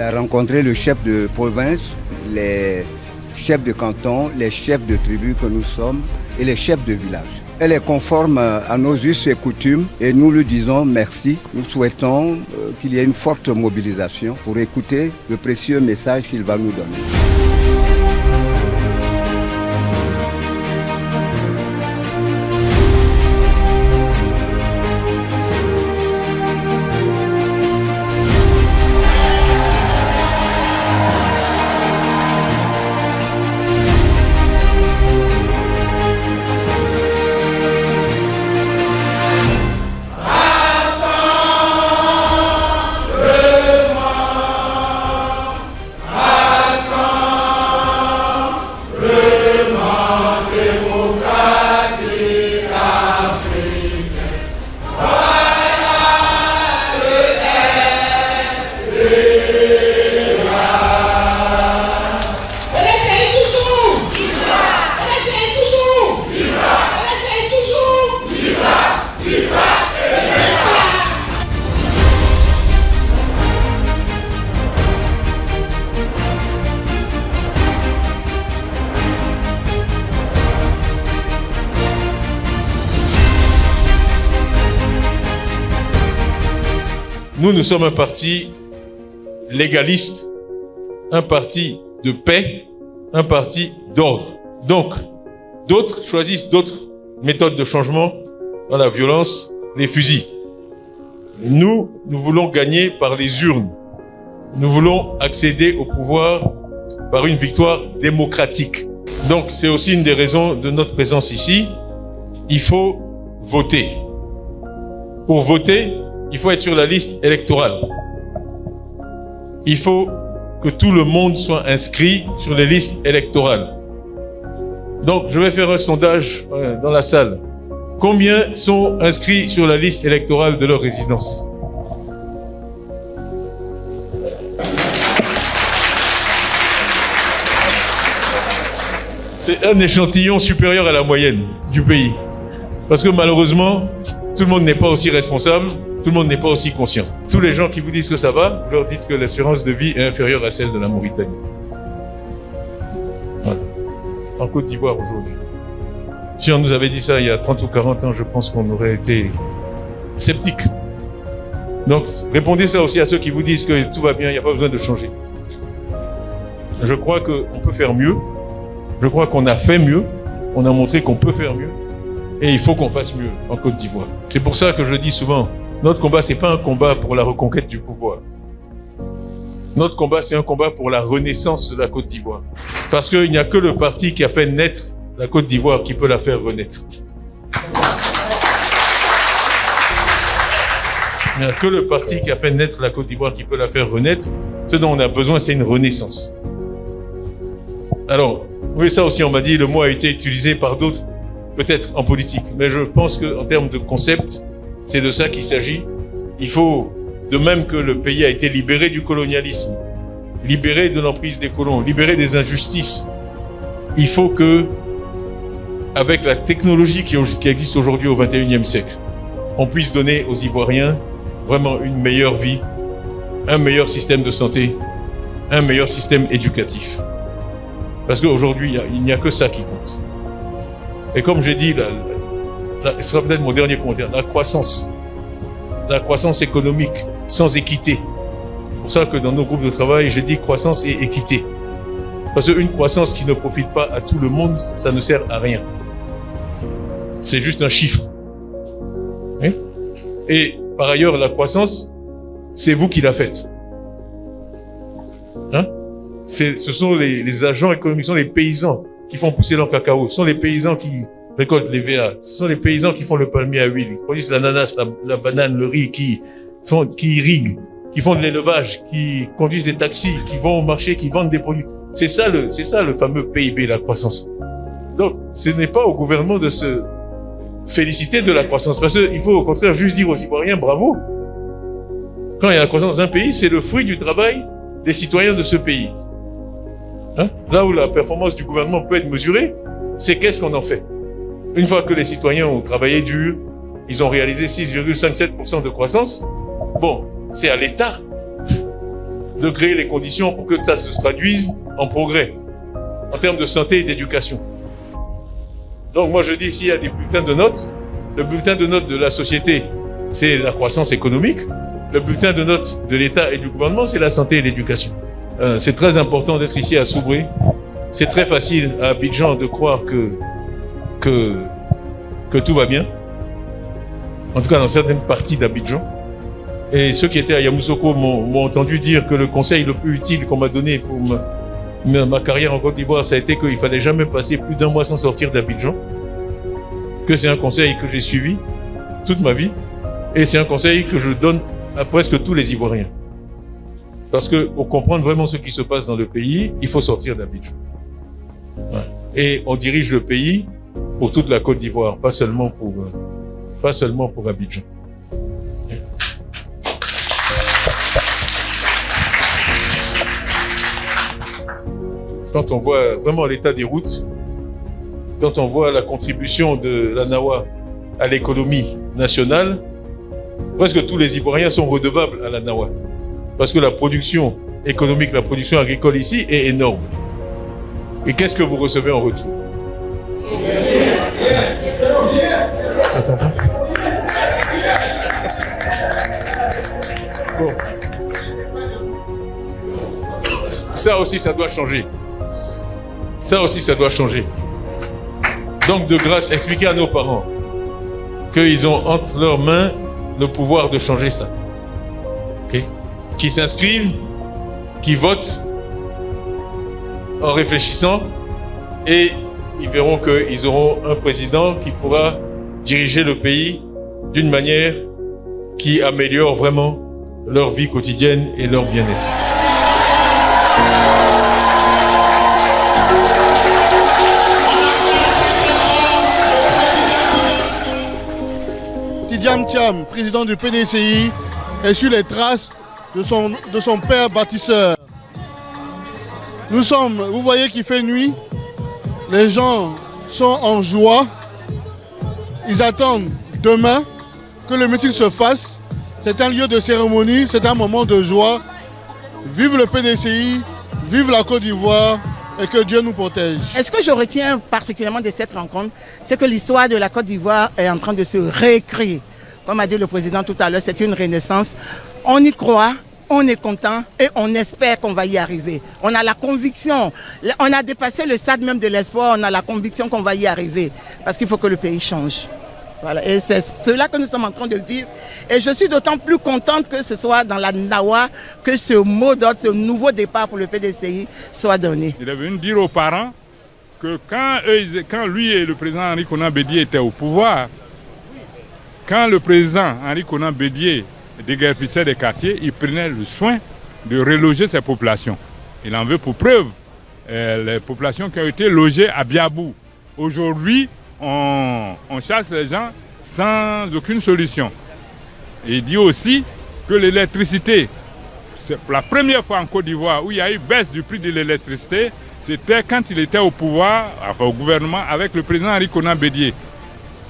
a rencontré le chef de province, les chefs de canton, les chefs de tribu que nous sommes et les chefs de village. Elle est conforme à nos us et coutumes et nous lui disons merci. Nous souhaitons qu'il y ait une forte mobilisation pour écouter le précieux message qu'il va nous donner. Nous sommes un parti légaliste, un parti de paix, un parti d'ordre. Donc, d'autres choisissent d'autres méthodes de changement dans la violence, les fusils. Nous voulons gagner par les urnes. Nous voulons accéder au pouvoir par une victoire démocratique. Donc, c'est aussi une des raisons de notre présence ici. Il faut voter. Pour voter, il faut être sur la liste électorale. Il faut que tout le monde soit inscrit sur les listes électorales. Donc, je vais faire un sondage dans la salle. Combien sont inscrits sur la liste électorale de leur résidence? C'est un échantillon supérieur à la moyenne du pays. Parce que malheureusement, tout le monde n'est pas aussi responsable. Tout le monde n'est pas aussi conscient. Tous les gens qui vous disent que ça va, vous leur dites que l'espérance de vie est inférieure à celle de la Mauritanie. Voilà. En Côte d'Ivoire aujourd'hui. Si on nous avait dit ça il y a 30 ou 40 ans, je pense qu'on aurait été sceptiques. Donc, répondez ça aussi à ceux qui vous disent que tout va bien, il n'y a pas besoin de changer. Je crois qu'on peut faire mieux. Je crois qu'on a fait mieux. On a montré qu'on peut faire mieux. Et il faut qu'on fasse mieux en Côte d'Ivoire. C'est pour ça que je dis souvent, notre combat, c'est pas un combat pour la reconquête du pouvoir. Notre combat, c'est un combat pour la renaissance de la Côte d'Ivoire. Parce qu'il n'y a que le parti qui a fait naître la Côte d'Ivoire qui peut la faire renaître. Il n'y a que le parti qui a fait naître la Côte d'Ivoire qui peut la faire renaître. Ce dont on a besoin, c'est une renaissance. Alors, oui, ça aussi, on m'a dit, le mot a été utilisé par d'autres, peut-être en politique. Mais je pense qu'en termes de concept, c'est de ça qu'il s'agit. Il faut, de même que le pays a été libéré du colonialisme, libéré de l'emprise des colons, libéré des injustices, il faut que, avec la technologie qui existe aujourd'hui au XXIe siècle, on puisse donner aux Ivoiriens vraiment une meilleure vie, un meilleur système de santé, un meilleur système éducatif. Parce qu'aujourd'hui, il n'y a que ça qui compte. Et comme j'ai dit, ce sera peut-être mon dernier commentaire, la croissance économique sans équité. C'est pour ça que dans nos groupes de travail, j'ai dit croissance et équité. Parce qu'une croissance qui ne profite pas à tout le monde, ça ne sert à rien. C'est juste un chiffre. Et par ailleurs, la croissance, c'est vous qui la faites. Ce sont les agents économiques, ce sont les paysans qui font pousser leur cacao, ce sont les paysans qui récoltent les VA, ce sont les paysans qui font le palmier à huile, qui produisent l'ananas, la banane, le riz, qui irriguent, qui font de l'élevage, qui conduisent des taxis, qui vont au marché, qui vendent des produits. C'est ça le fameux PIB, la croissance. Donc, ce n'est pas au gouvernement de se féliciter de la croissance, parce qu'il faut au contraire juste dire aux Ivoiriens bravo. Quand il y a la croissance d'un pays, c'est le fruit du travail des citoyens de ce pays. Là où la performance du gouvernement peut être mesurée, c'est qu'est-ce qu'on en fait. Une fois que les citoyens ont travaillé dur, ils ont réalisé 6,57% de croissance, bon, c'est à l'État de créer les conditions pour que ça se traduise en progrès, en termes de santé et d'éducation. Donc moi je dis, s'il y a des bulletins de notes, le bulletin de notes de la société, c'est la croissance économique. Le bulletin de notes de l'État et du gouvernement, c'est la santé et l'éducation. C'est très important d'être ici à Soubré. C'est très facile à Abidjan de croire que tout va bien. En tout cas, dans certaines parties d'Abidjan. Et ceux qui étaient à Yamoussoukro m'ont entendu dire que le conseil le plus utile qu'on m'a donné pour ma carrière en Côte d'Ivoire, ça a été qu'il fallait jamais passer plus d'1 mois sans sortir d'Abidjan. Que c'est un conseil que j'ai suivi toute ma vie. Et c'est un conseil que je donne à presque tous les Ivoiriens. Parce que pour comprendre vraiment ce qui se passe dans le pays, il faut sortir d'Abidjan. Ouais. Et on dirige le pays pour toute la Côte d'Ivoire, pas seulement pour Abidjan. Quand on voit vraiment l'état des routes, quand on voit la contribution de la NAWA à l'économie nationale, presque tous les Ivoiriens sont redevables à la NAWA. Parce que la production économique, la production agricole ici est énorme. Et qu'est-ce que vous recevez en retour? Bon. Ça aussi, ça doit changer. Ça aussi, ça doit changer. Donc, de grâce, expliquez à nos parents qu'ils ont entre leurs mains le pouvoir de changer ça. Okay? Qu'ils s'inscrivent, qu'ils votent en réfléchissant et ils verront qu'ils auront un président qui pourra diriger le pays d'une manière qui améliore vraiment leur vie quotidienne et leur bien-être. Tidiane Thiam, président du PDCI, est sur les traces de son père bâtisseur. Vous voyez qu'il fait nuit, les gens sont en joie, ils attendent demain que le meeting se fasse. C'est un lieu de cérémonie, c'est un moment de joie. Vive le PDCI, vive la Côte d'Ivoire et que Dieu nous protège. Et ce que je retiens particulièrement de cette rencontre, c'est que l'histoire de la Côte d'Ivoire est en train de se réécrire. Comme a dit le président tout à l'heure, c'est une renaissance. On y croit, on est content et on espère qu'on va y arriver. On a la conviction, on a dépassé le stade même de l'espoir, on a la conviction qu'on va y arriver. Parce qu'il faut que le pays change. Voilà. Et c'est cela que nous sommes en train de vivre. Et je suis d'autant plus contente que ce soit dans la NAWA que ce mot d'ordre, ce nouveau départ pour le PDCI soit donné. Il est venu dire aux parents que quand lui et le président Henri Konan Bédié étaient au pouvoir, quand le président Henri Konan Bédié déguerpissait des quartiers, il prenait le soin de reloger ces populations. Il en veut pour preuve les populations qui ont été logées à Biabou. Aujourd'hui, on chasse les gens sans aucune solution. Et il dit aussi que l'électricité, c'est la première fois en Côte d'Ivoire où il y a eu baisse du prix de l'électricité, c'était quand il était au pouvoir, enfin au gouvernement, avec le président Henri Konan Bédié.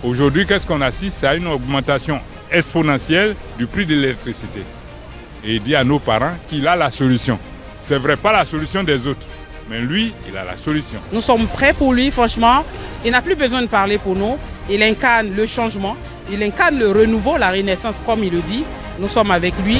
Aujourd'hui, qu'est-ce qu'on assiste? C'est à une augmentation exponentielle du prix de l'électricité. Et il dit à nos parents qu'il a la solution. C'est vrai, pas la solution des autres, mais lui, il a la solution. Nous sommes prêts pour lui, franchement. Il n'a plus besoin de parler pour nous. Il incarne le changement, il incarne le renouveau, la renaissance, comme il le dit. Nous sommes avec lui.